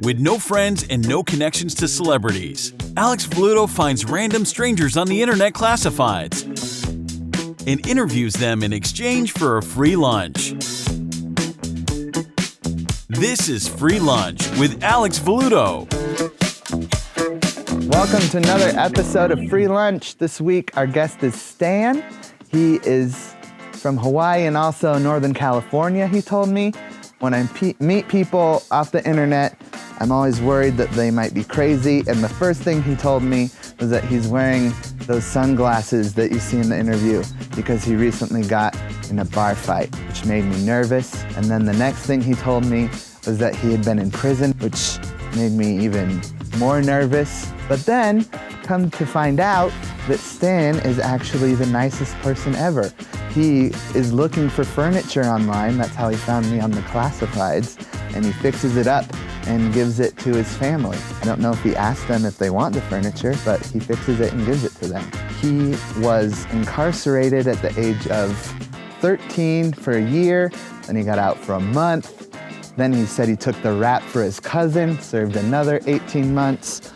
With no friends and no connections to celebrities, Alex Velluto finds random strangers on the internet classifieds and interviews them in exchange for a free lunch. This is Free Lunch with Alex Velluto. Welcome to another episode of Free Lunch. This week, our guest is Stan. He is from Hawaii and also Northern California, he told me. When I meet people off the internet, I'm always worried that they might be crazy. And the first thing he told me was that he's wearing those sunglasses that you see in the interview because he recently got in a bar fight, which made me nervous. And then the next thing he told me was that he had been in prison, which made me even more nervous. But then, come to find out that Stan is actually the nicest person ever. He is looking for furniture online. That's how he found me on the classifieds. And he fixes it up and gives it to his family. I don't know if he asked them if they want the furniture, but he fixes it and gives it to them. He was incarcerated at the age of 13 for a year, then he got out for a month. Then he said he took the rap for his cousin, served another 18 months.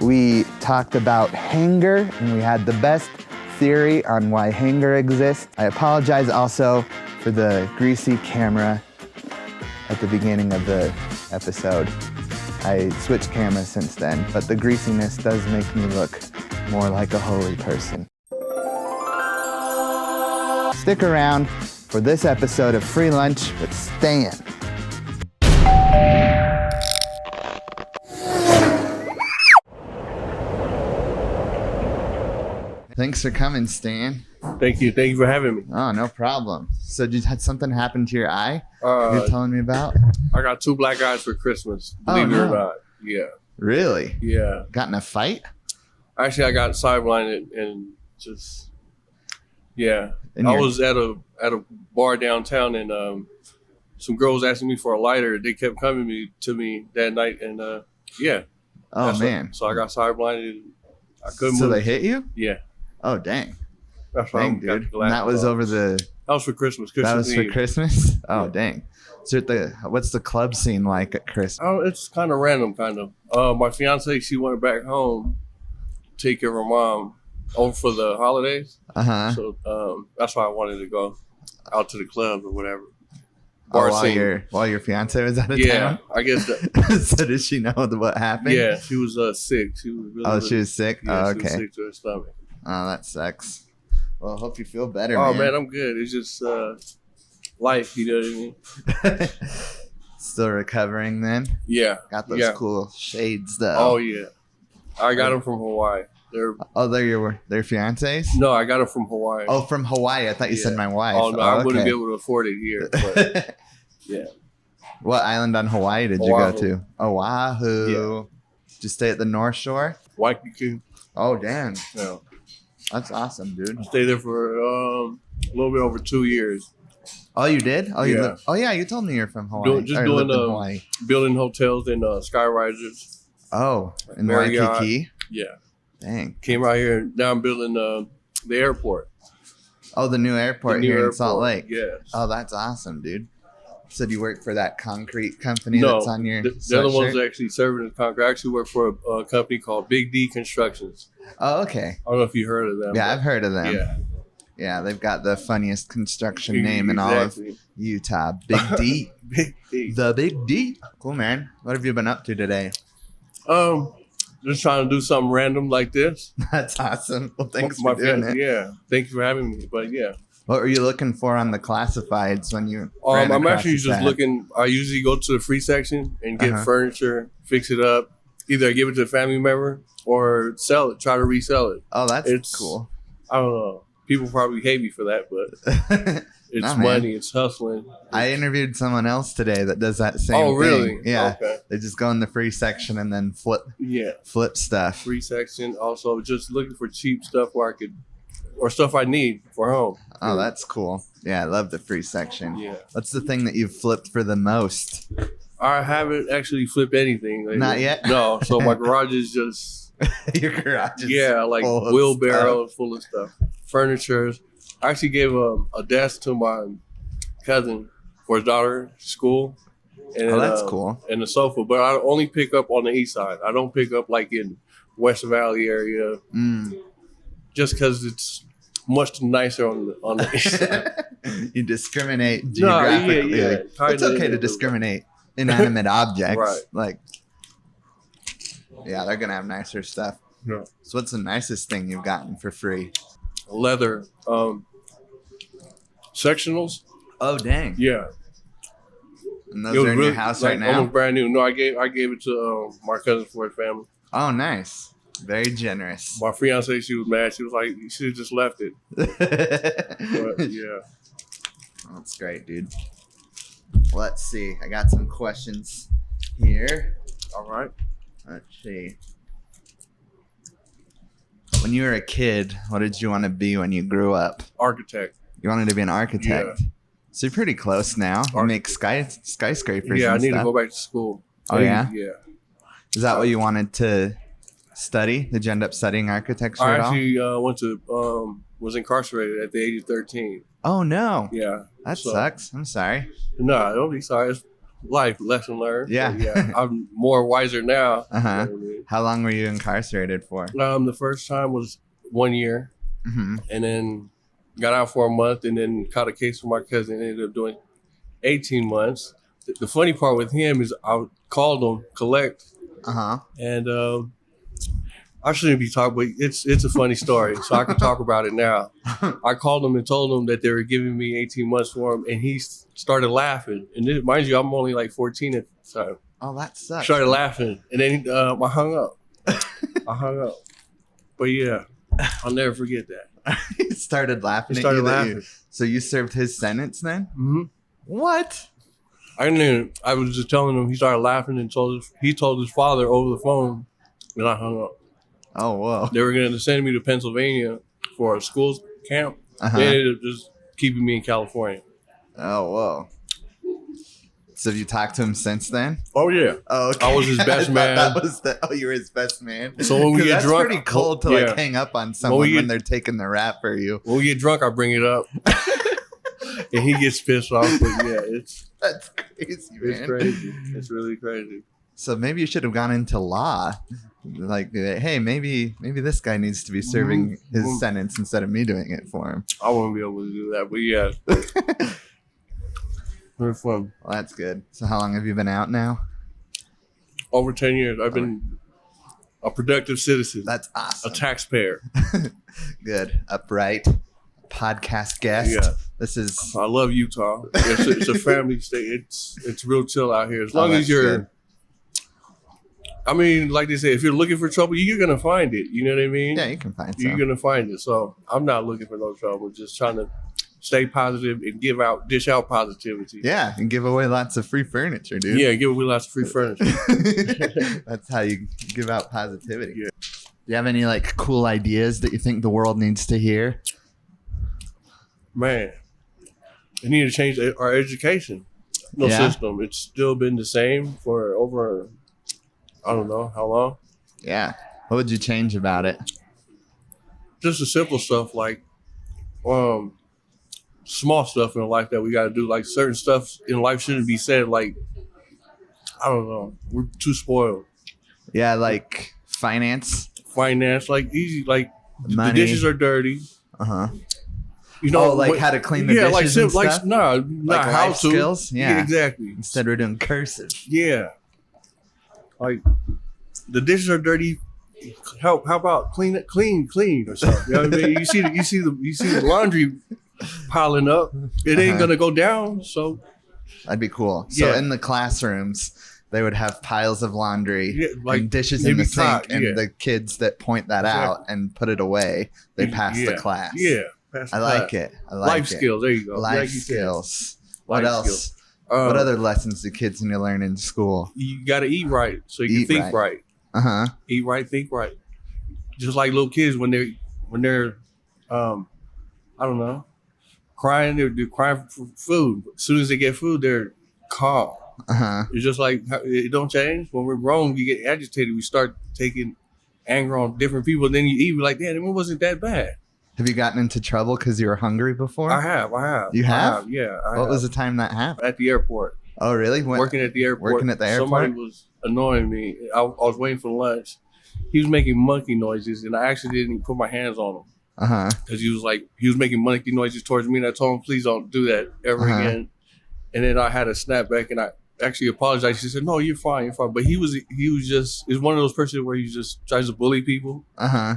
We talked about hanger, and we had the best theory on why hanger exists. I apologize also for the greasy camera at the beginning of the episode. I switched cameras since then, but the greasiness does make me look more like a holy person. Stick around for this episode of Free Lunch with Stan. Thanks for coming, Stan. Thank you for having me. Oh, no problem. So did you had something happen to your eye you're telling me about? I got 2 black eyes for Christmas, believe it or not. Yeah. Really? Yeah. Got in a fight? Actually, I got sideblinded and just, yeah. I was at a bar downtown and some girls asking me for a lighter. They kept coming to me that night and yeah. Oh, man. So I got sideblinded. I couldn't So move. they hit you? Yeah. Oh, dang. That's why Dang, dude. And that was over the... That was for Christmas. That was Eve. for Christmas? Oh, Yeah. dang. So what's the club scene like at Christmas? Oh, it's kind of random, kind of. My fiancé, she went back home to take care of her mom over for the holidays. Uh-huh. So that's why I wanted to go out to the club or whatever. While your fiance was out of town? Yeah, I guess that. So did she know what happened? Yeah, she was sick. She was really, She was sick? Yeah, oh, she was okay. sick to her stomach. Oh, that sucks. Well, I hope you feel better, Oh, man. man, I'm good. It's just life, you know what I mean? Still recovering then? Yeah. Got those cool shades though. Oh, yeah. I got them from Hawaii. They're fiancés? No, I got them from Hawaii. Oh, from Hawaii. I thought you said my wife. Oh, no, I wouldn't okay. be able to afford it here. But yeah. What island on Hawaii did you go to? Oahu. Yeah. Did you stay at the North Shore? Waikiki. Oh, damn. Yeah. That's awesome, dude. I stayed there for a little bit over 2 years. Oh, you did? Oh, Yeah. You told me you're from Hawaii. Just Or doing lived in Hawaii. building hotels and sky risers. Oh, in Marriott. Waikiki? Yeah. Dang. Came out here. Now I'm building the airport. Oh, the new airport The new here in Salt airport, Lake. yes. Oh, that's awesome, dude. So do you work for that concrete company No, that's on your the other sweatshirt? one's actually serving the concrete. I actually work for a company called Big D Constructions. Oh, okay. I don't know if you heard of them. Yeah, I've heard of them. Yeah. Yeah, they've got the funniest construction name in all of Exactly. Utah. Big D. Big D. The Big D. Cool, man. What have you been up to today? Just trying to do something random like this. That's awesome. Well, thanks My for doing friend, it. Yeah. Thank you for having me. But yeah. What were you looking for on the classifieds when you ran I'm across actually the just tab? looking. I usually go to the free section and get Uh-huh. furniture, fix it up. Either I give it to a family member or sell it, try to resell it. Oh, that's It's cool. I don't know. People probably hate me for that, but it's No, man. money. It's hustling. I interviewed someone else today that does that same Oh, really? thing. Yeah. Okay. They just go in the free section and then Yeah. flip stuff. Free section. Also, just looking for cheap stuff where I could, or stuff I need for home. Oh, that's cool. Yeah, I love the free section. Yeah. What's the thing that you've flipped for the most? I haven't actually flipped anything lately. Not yet? No. So my garage is just Your garage is like full of wheelbarrows full of stuff, furniture. I actually gave a desk to my cousin for his daughter's school. And that's cool. And the sofa, but I only pick up on the east side. I don't pick up like in West Valley area, just because it's much nicer on the east side. You discriminate geographically. No, yeah. It's okay to discriminate inanimate objects. Right. Like, yeah, they're gonna have nicer stuff. Yeah. So what's the nicest thing you've gotten for free? Leather sectionals. Oh dang. Yeah. And those are in your house right now? Almost brand new. No, I gave it to my cousin for his family. Oh, nice. Very generous. My fiancé, she was mad. She was like, you should have just left it. But, yeah. That's great, dude. Let's see. I got some questions here. All right. Let's see. When you were a kid, what did you want to be when you grew up? Architect. You wanted to be an architect? Yeah. So you're pretty close now. You make skyscrapers. Yeah, and I need stuff. to go back to school. Oh, yeah? Yeah. Is that what you wanted to study? Did you end up studying architecture I at all? actually was incarcerated at the age of 13. Oh, no. Yeah. That sucks. I'm sorry. No, don't be sorry. It's life, lesson learned. Yeah. Yeah. I'm more wiser now. Uh-huh. You know what I mean? How long were you incarcerated for? The first time was 1 year, Mm-hmm. and then got out for a month, and then caught a case for my cousin. Ended up doing 18 months. The funny part with him is I called him, collect, Uh-huh. and I shouldn't be talking, but it's a funny story, so I can talk about it now. I called him and told him that they were giving me 18 months for him, and he started laughing. And this, mind you, I'm only like 14 at the time. Oh, that sucks. Started laughing, and then I hung up. But yeah, I'll never forget that. He started laughing. He started at you. laughing. So you served his sentence then? Mm-hmm. What? I was just telling him. He started laughing and he told his father over the phone, and I hung up. Oh, whoa. They were going to send me to Pennsylvania for a school camp. Uh-huh. They ended up just keeping me in California. Oh, whoa. So have you talked to him since then? Oh yeah. Oh, okay. I was his best man. You were his best man. So when we get that's drunk, pretty cold to like hang up on someone when they're taking the rap for you. When we get drunk, I bring it up, and he gets pissed off. But yeah, that's crazy, man. It's crazy. It's really crazy. So maybe you should have gone into law. Like, hey, maybe this guy needs to be serving his sentence instead of me doing it for him. I wouldn't be able to do that, but yeah. Very fun. Well, that's good. So how long have you been out now? Over 10 years. I've been a productive citizen. That's awesome. A taxpayer. Good. Upright. Podcast guest. Yeah. This is... I love Utah. It's a family state. It's real chill out here. As long as you're... Good. I mean, like they say, if you're looking for trouble, you're going to find it. You know what I mean? Yeah, you can find it. You're going to find it. So I'm not looking for no trouble. Just trying to stay positive and dish out positivity. Yeah, and give away lots of free furniture, dude. Yeah, give away lots of free furniture. That's how you give out positivity. Yeah. Do you have any like cool ideas that you think the world needs to hear? Man, we need to change our education system. It's still been the same for over, I don't know how long. Yeah. What would you change about it? Just the simple stuff like small stuff in life that we got to do. Like certain stuff in life shouldn't be said. Like, I don't know. We're too spoiled. Yeah, like finance, like easy. Like money. The dishes are dirty. Uh-huh. You know, like how to clean the dishes and stuff? Not how life to. Skills? Yeah, exactly. Instead we're doing cursive. Yeah. Like the dishes are dirty. How about clean or something? You know what I mean? You see the laundry piling up. It ain't gonna go down. So that'd be cool. So in the classrooms, they would have piles of laundry and dishes in the sink, and the kids that point that out and put it away, they pass the class. Yeah, I like it. Life skills. There you go. Life skills. What else? What other lessons do kids need to learn in school? You got to eat right so you can think right. Uh-huh. Eat right, think right. Just like little kids when they're I don't know, crying, they're crying for food. As soon as they get food, they're calm. Uh-huh. It's just like it don't change. When we're grown, we get agitated. We start taking anger on different people. Then you eat, we're like, damn, it wasn't that bad. Have you gotten into trouble because you were hungry before? I have. You have? Yeah. What was the time that happened? At the airport. Oh, really? Working at the airport. Working at the airport? Somebody was annoying me. I was waiting for lunch. He was making monkey noises, and I actually didn't even put my hands on him. Because he was making monkey noises towards me, and I told him, please don't do that ever again. And then I had a snap back, and I actually apologized. He said, no, you're fine. But he was one of those persons where he just tries to bully people.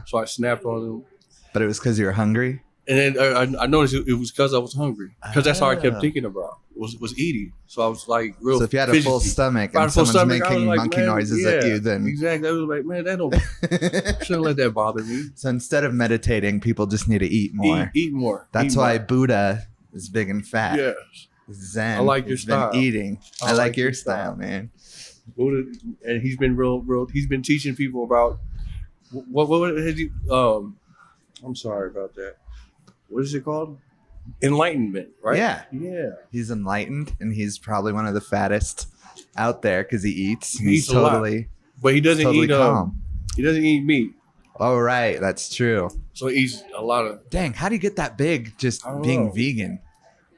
So I snapped on him. But it was because you were hungry? And then I noticed it was because I was hungry. Because that's how I kept thinking about was eating. So I was like real. So if you had a full stomach and someone's making monkey noises at you, then exactly, I was like, man, that don't shouldn't let that bother me. So instead of meditating, people just need to eat more. Eat more. That's why Buddha is big and fat. Yes. Zen. I like your style. Eating. I like your style, man. Buddha, and he's been real. He's been teaching people about what has he? I'm sorry about that. What is it called? Enlightenment, right? Yeah. He's enlightened, and he's probably one of the fattest out there because he eats. He eats totally, a lot. But he doesn't eat. He doesn't eat meat. Oh, right, that's true. So he eats a lot of. Dang, how do you get that big just being vegan?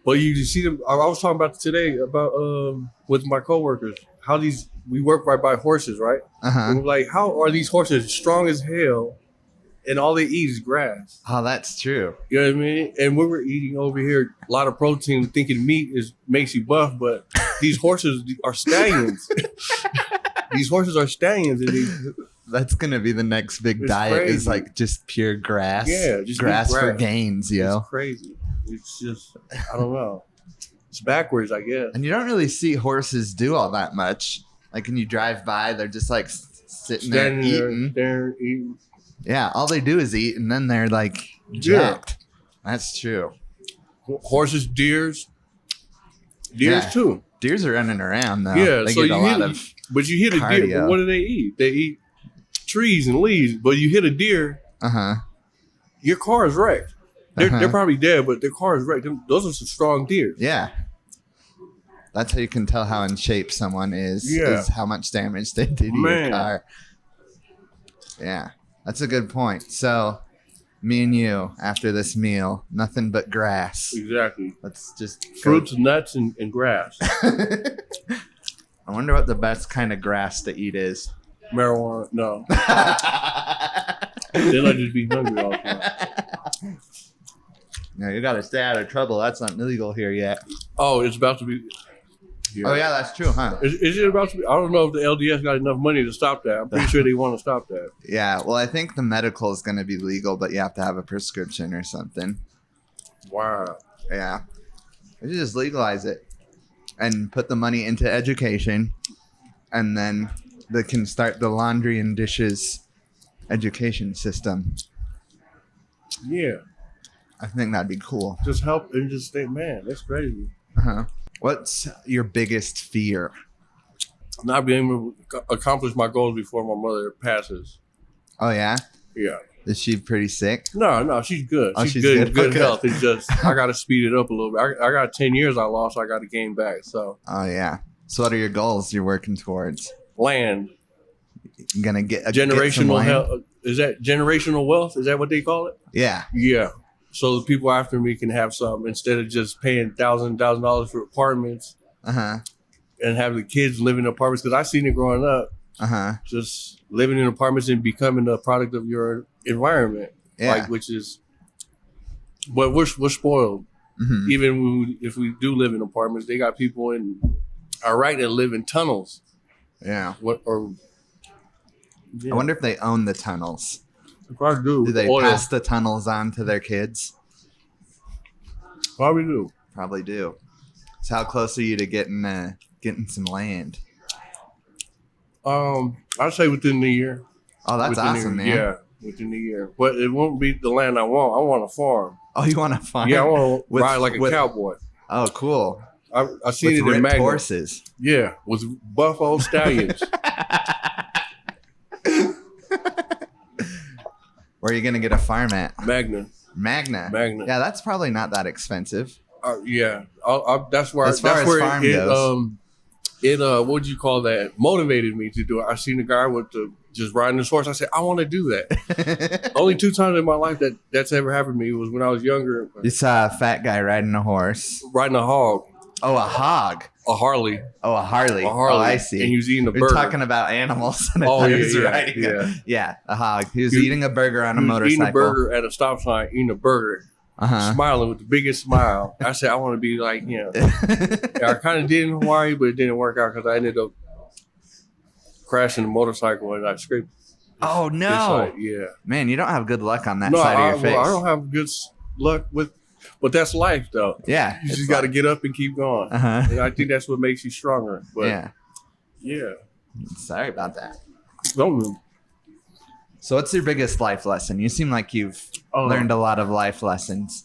Well, you see them. I was talking about today about with my coworkers how we work right by horses, right? And we're like, how are these horses strong as hell? And all they eat is grass. Oh, that's true. You know what I mean? And we were eating over here a lot of protein, thinking meat makes you buff, but these horses are stallions. These horses are stallions. And that's going to be the next big diet crazy. Is like just pure grass. Yeah, just grass for gains, yo. It's crazy. It's just, I don't know. It's backwards, I guess. And you don't really see horses do all that much. Like when you drive by, they're just like sitting there eating. Yeah, all they do is eat, and then they're like jacked. That's true. Horses, deers too. Deers are running around though. Yeah, they so get a lot of but you hit a deer. But what do they eat? They eat trees and leaves. But you hit a deer. Your car is wrecked. They're probably dead, but their car is wrecked. Those are some strong deer. Yeah. That's how you can tell how in shape someone is. Yeah. Is how much damage they did to your car. Yeah. That's a good point. So, me and you, after this meal, nothing but grass. Exactly. Let's just fruits, nuts, and grass. I wonder what the best kind of grass to eat is. Marijuana. No. Then I just be hungry all the time. No, you got to stay out of trouble. That's not legal here yet. Oh, it's about to be. Yeah. Oh, yeah, that's true, huh? Is it about to be? I don't know if the LDS got enough money to stop that. I'm pretty sure they want to stop that. Yeah, well, I think the medical is going to be legal, but you have to have a prescription or something. Wow. Yeah. We should just legalize it and put the money into education, and then they can start the laundry and dishes education system. Yeah. I think that'd be cool. Just help and just think, man, that's crazy. What's your biggest fear? Not being able to accomplish my goals before my mother passes. Oh, yeah? Yeah. Is she pretty sick? No, she's good. Oh, she's good. Good health. It's just, I got to speed it up a little bit. I got 10 years I lost. So I got to gain back. So. Oh, yeah. So what are your goals you're working towards? Land. You're going to get generational health. Is that generational wealth? Is that what they call it? Yeah. Yeah. So the people after me can have some instead of just paying $1,000 for apartments and have the kids live in apartments. Because I seen it growing up, just living in apartments and becoming a product of your environment, which is. But we're spoiled. Even if we do live in apartments, they got people in our right that live in tunnels. Yeah. I wonder if they own the tunnels. If I do. Do they pass the tunnels on to their kids? Probably do. Probably do. So how close are you to getting some land? I'd say within the year. Oh, that's awesome, man. Yeah, within the year. But it won't be the land I want. I want a farm. Oh, you want a farm? Yeah, I want to ride like a cowboy. Oh, cool. I seen it in Magna. Horses. Yeah, with buff old stallions. Where are you going to get a farm at? Magna. Yeah, that's probably not that expensive. Yeah. That's where farm goes. What would you call that? Motivated me to do it. I seen a guy with just riding his horse. I said, I want to do that. Only 2 times in my life that's ever happened to me was when I was younger. You saw a fat guy riding a horse. Riding a hog. Oh, a hog. A Harley. Oh, a Harley. A Harley. Oh, I see. And he was eating a burger. You're talking about animals. Yeah, a hog. He was eating a burger on a motorcycle. Eating a burger at a stop sign, eating a burger, smiling with the biggest smile. I said, I want to be like him. I kind of did in Hawaii, but it didn't work out because I ended up crashing the motorcycle and I scraped. Oh, no. Yeah. Man, you don't have good luck on that side of your face. Well, I don't have good luck with, but that's life, though. Yeah. You just got to get up and keep going. And I think that's what makes you stronger. But yeah. Sorry about that. Don't move. So what's your biggest life lesson? You seem like you've learned a lot of life lessons.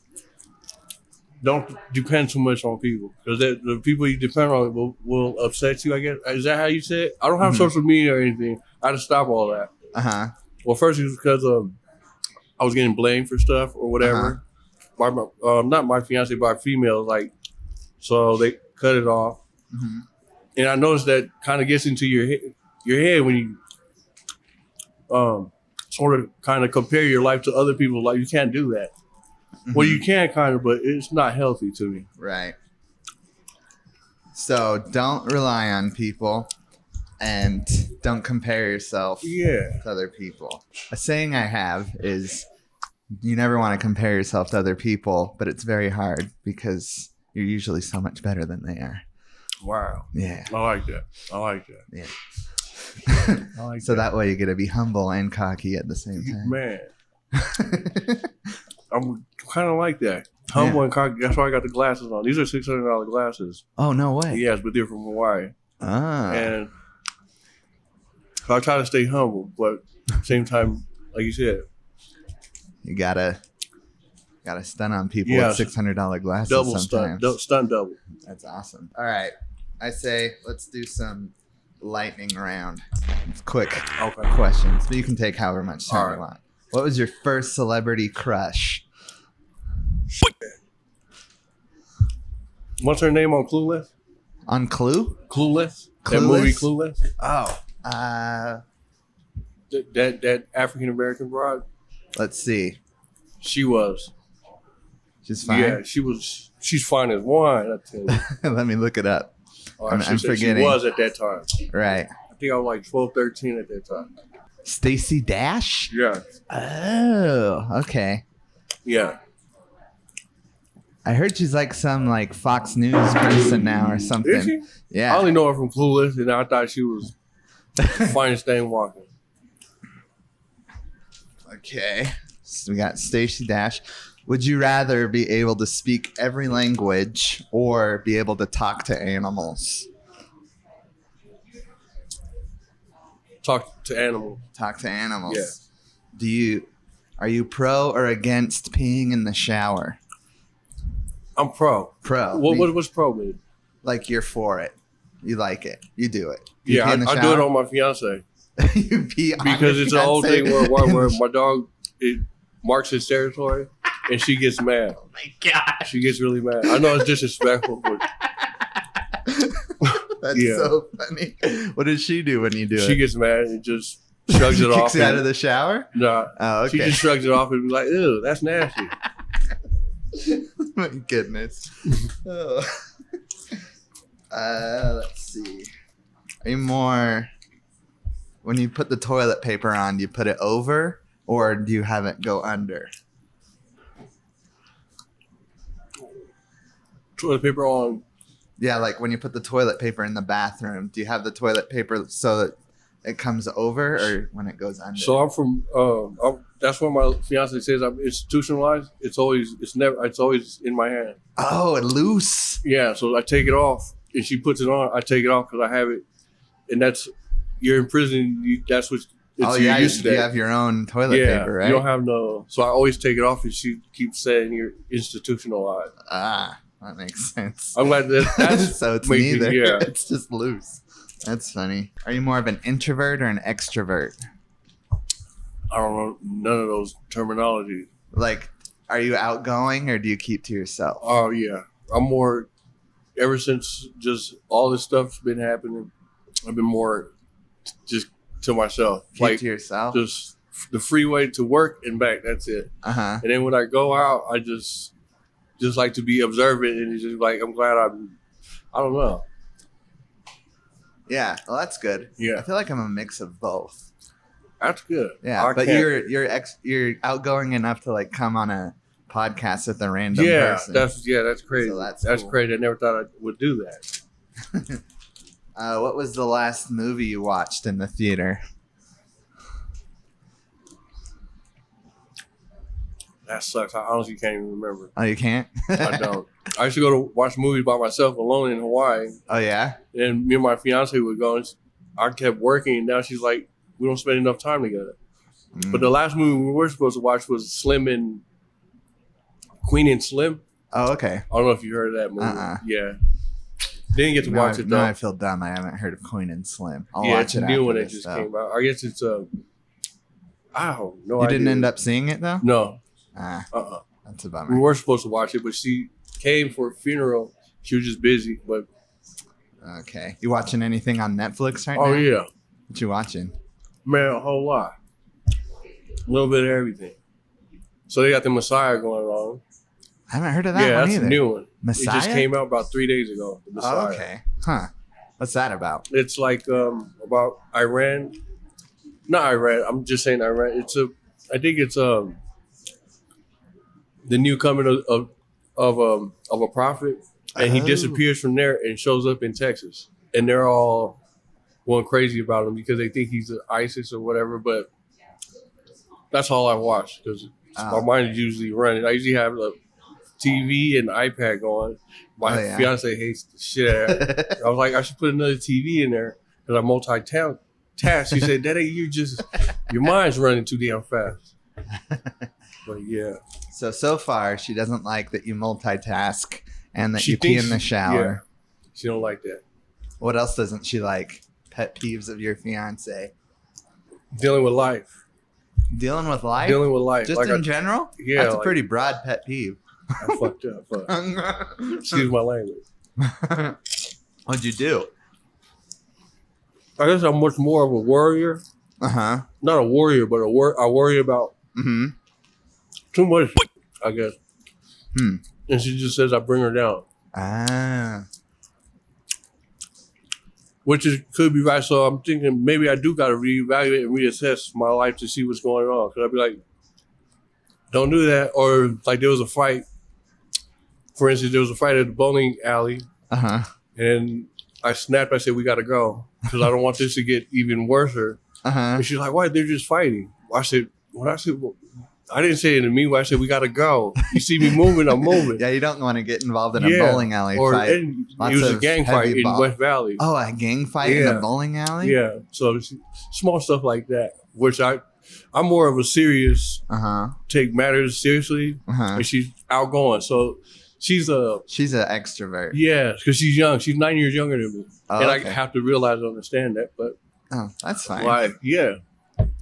Don't depend too much on people because the people you depend on will upset you, I guess. Is that how you say it? I don't have social media or anything. I had to stop all that. Well, first it was because I was getting blamed for stuff or whatever. By not my fiance, by females. Like, so they cut it off. And I noticed that kind of gets into your head when you sort of kind of compare your life to other people. Like, you can't do that. Well, you can kind of, but it's not healthy to me. Right. So don't rely on people and don't compare yourself to other people. A saying I have is you never want to compare yourself to other people, but it's very hard because you're usually so much better than they are. Wow. Yeah. I like that. Yeah. So that way you get to be humble and cocky at the same time. Man. I'm kind of like that. Humble and cocky. That's why I got the glasses on. These are $600 glasses. Oh, no way. Yes, but they're from Hawaii. Ah. And so I try to stay humble, but at the same time, like you said, you gotta stunt on people with $600 glasses. Double sometimes. stunt double. That's awesome. All right, I say let's do some lightning round. It's quick questions, but you can take however much time you want. What was your first celebrity crush? What's her name on Clueless? On Clue? Clueless? That movie Clueless? Oh. That African American broad? Let's see. She was. She's fine? Yeah, she was. She's fine as wine, I tell you. Let me look it up. I'm forgetting. She was at that time. Right. I think I was like 12, 13 at that time. Stacey Dash? Yeah. Oh, okay. Yeah. I heard she's like some like Fox News person now or something. Is she? Yeah. I only know her from Clueless, and I thought she was the finest thing walking. Okay. So we got Stacey Dash. Would you rather be able to speak every language or be able to talk to animals? Talk to animals. Talk to animals. Yeah. Are you pro or against peeing in the shower? I'm pro. Pro. What's pro mean? Like you're for it. You like it. You do it. I do it on my fiance. You pee on because your it's an old fiance? thing where my dog marks his territory and she gets mad. Oh my God. She gets really mad. I know it's disrespectful, but that's so funny. What does she do when you do it? She gets mad and just shrugs it off. Kicks you out of the shower? Nah. Oh, okay. She just shrugs it off and be like, ew, that's nasty. My goodness. Oh. Let's see. Are you more, when you put the toilet paper on, do you put it over or do you have it go under? Toilet paper on? Yeah, like when you put the toilet paper in the bathroom, do you have the toilet paper so that it comes over or when it goes under? So I'm from, that's what my fiance says. I'm institutionalized. It's always in my hand. Oh, loose. Yeah, so I take it off and she puts it on. I take it off because I have it. And you're in prison. That's what you're used to. You have your own toilet paper, right? You don't have no. So I always take it off and she keeps saying you're institutionalized. Ah, that makes sense. I'm glad that's so it's making, neither. Yeah. It's just loose. That's funny. Are you more of an introvert or an extrovert? I don't know none of those terminologies. Like, are you outgoing or do you keep to yourself? Oh, yeah. I'm more, ever since just all this stuff's been happening, I've been more just to myself. Keep to yourself? Just the freeway to work and back. That's it. Uh-huh. And then when I go out, I just like to be observant and it's just like, I'm glad I'm I don't know. Yeah, well, that's good. Yeah. I feel like I'm a mix of both. That's good. Yeah, but you're outgoing enough to like come on a podcast with a random person. That's crazy. So that's cool. crazy. I never thought I would do that. What was the last movie you watched in the theater? That sucks. I honestly can't even remember. Oh, you can't? I don't. I used to go to watch movies by myself alone in Hawaii. Oh, yeah? And me and my fiance would go, and I kept working, and now she's like, we don't spend enough time together. But the last movie we were supposed to watch was Queen and Slim. Oh, okay. I don't know if you heard of that movie. Yeah. Didn't get to watch it, though. Now I feel dumb. I haven't heard of Queen and Slim. I'll it's watch a new one that just came out. I guess it's I don't know. You didn't end up seeing it, though? No. That's a bummer. We were supposed to watch it, but she came for a funeral. She was just busy. But okay. You watching anything on Netflix right now? Oh, yeah. What you watching? Man, a whole lot. A little bit of everything. So they got the Messiah going on. I haven't heard of that one that's either. A new one. Messiah? It just came out about 3 days ago. The Messiah. Oh, okay. Huh. What's that about? It's like about Iran. Not Iran. I'm just saying Iran. I think it's the new coming of a prophet, and he disappears from there and shows up in Texas, and they're all going crazy about him because they think he's ISIS or whatever. But that's all I watch because my mind is usually running. I usually have a TV and iPad going. My fiance hates the shit out of it. I was like, I should put another TV in there because I multitask. She said, "Daddy, your mind's running too damn fast." But yeah. So far, she doesn't like that you multitask and that you pee in the shower. Yeah, she don't like that. What else doesn't she like? Pet peeves of your fiance? Dealing with life. Dealing with life? Dealing with life. Just like in general? Yeah. That's a pretty broad pet peeve. I fucked up. Excuse my language. What'd you do? I guess I'm much more of a warrior. Not a warrior, but I worry about too much, I guess. And she just says I bring her down. Which could be right. So I'm thinking maybe I do got to reevaluate and reassess my life to see what's going on. Because I'd be like, don't do that. Or like there was a fight. For instance, there was a fight at the bowling alley. And I snapped. I said, we got to go. Because I don't want this to get even worse. And she's like, why? They're just fighting. I said, well, I didn't say it to me. I said, we got to go. You see me moving, I'm moving. Yeah, you don't want to get involved in a bowling alley fight. It was a gang fight in West Valley. Oh, a gang fight in a bowling alley? Yeah. So small stuff like that, which I'm more of a serious, take matters seriously. And she's outgoing. So she's an extrovert. Yeah, because she's young. She's 9 years younger than me. And I have to realize and understand that. But that's fine. Like, yeah.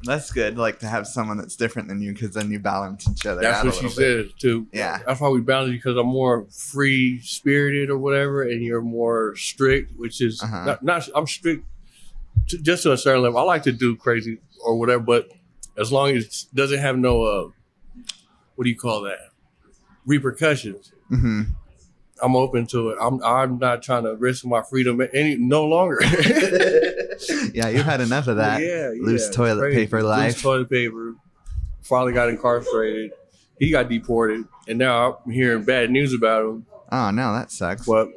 That's good, like to have someone that's different than you, because then you balance each other out. That's what she says too. Yeah, that's why we balance, because I'm more free spirited or whatever, and you're more strict, which is not. I'm strict just to a certain level. I like to do crazy or whatever, but as long as it doesn't have no what do you call that? Repercussions. I'm open to it. I'm not trying to risk my freedom no longer. Yeah, you've had enough of that. Loose toilet paper life. Loose toilet paper. Father got incarcerated. He got deported, and now I'm hearing bad news about him. Oh no, that sucks. But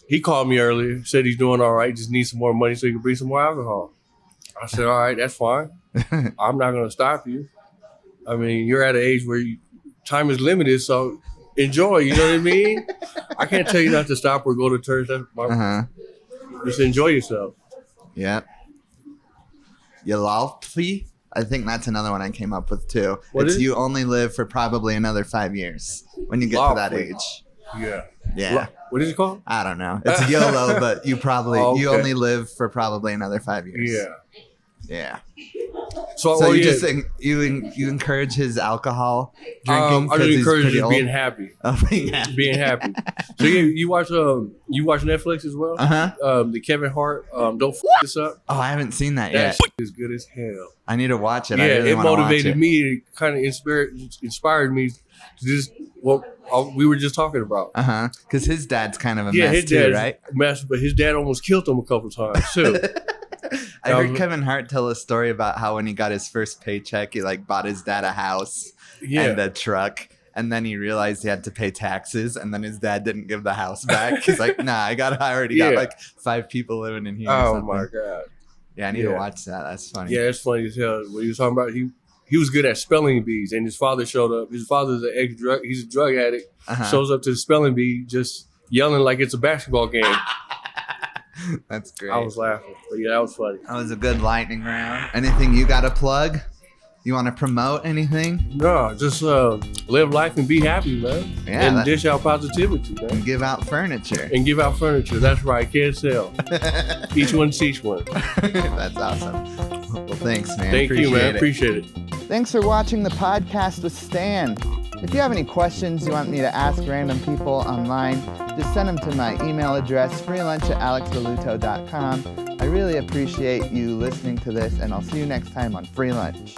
he called me earlier, said he's doing all right, just needs some more money so he can bring some more alcohol. I said, all right, that's fine. I'm not going to stop you. I mean, you're at an age where time is limited, so enjoy. You know what I mean? I can't tell you not to stop or go to church. Just enjoy yourself. Yep. Yalalfi? I think that's another one I came up with too. You only live for probably another 5 years when you get to that age. Yeah. What is it called? I don't know. It's YOLO, but you only live for probably another 5 years. Yeah. So you encourage his alcohol drinking? I just encourage he's just being happy. Being happy. So you watch Netflix as well? The Kevin Hart Don't F This Up. Oh, I haven't seen that yet. That is good as hell. I need to watch it. Yeah, I really it motivated watch me. It kind of inspired me to just what we were just talking about. Because his dad's kind of a mess too, right? Mess, but his dad almost killed him a couple times too. I heard Kevin Hart tell a story about how when he got his first paycheck, he like bought his dad a house and a truck. And then he realized he had to pay taxes, and then his dad didn't give the house back. He's like, "Nah, I already got like 5 people living in here." Oh my god! Yeah, I need to watch that. That's funny. Yeah, it's funny as hell. What he was talking about, he was good at spelling bees, and his father showed up. His father's an ex-drug. He's a drug addict. Shows up to the spelling bee, just yelling like it's a basketball game. That's great. I was laughing, but yeah, that was funny. That was a good lightning round. Anything you got to plug? You want to promote anything? No, just live life and be happy, man. Yeah, and dish out positivity, man. And give out furniture. That's right. Can't sell. Each one teach one. That's awesome. Well, thanks, man. Thank you, man. Appreciate it. Thanks for watching the podcast with Stan. If you have any questions you want me to ask random people online, just send them to my email address, freelunch@alexvelluto.com. I really appreciate you listening to this, and I'll see you next time on Free Lunch.